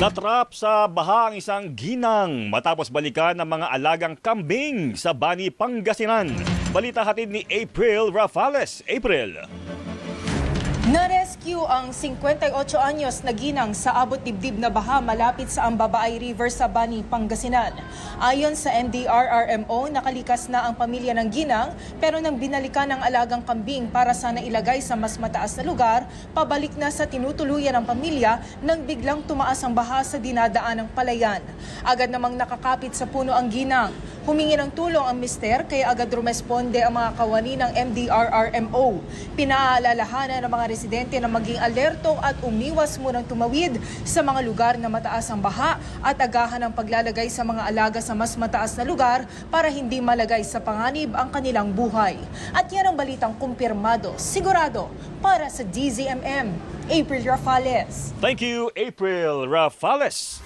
Natrap sa baha ang isang ginang matapos balikan ng mga alagang kambing sa Bani, Pangasinan. Balita hatid ni April Rafales. April. Na-rescue ang 58 anyos na ginang sa abot dibdib na baha malapit sa Ambabaay River sa Bani, Pangasinan. Ayon sa NDRRMO, nakalikas na ang pamilya ng ginang pero nang binalikan ang alagang kambing para sana ilagay sa mas mataas na lugar, pabalik na sa tinutuluyan ng pamilya nang biglang tumaas ang baha sa dinadaan ng palayan. Agad namang nakakapit sa puno ang ginang. Humingi ng tulong ang mister kaya agad rumesponde ang mga kawani ng MDRRMO. Pinaalalahanan ng mga residente na maging alerto at umiwas munang tumawid sa mga lugar na mataas ang baha at agahan ang paglalagay sa mga alaga sa mas mataas na lugar para hindi malagay sa panganib ang kanilang buhay. At yan ang balitang kumpirmado, sigurado para sa DZMM. April Rafales. Thank you, April Rafales.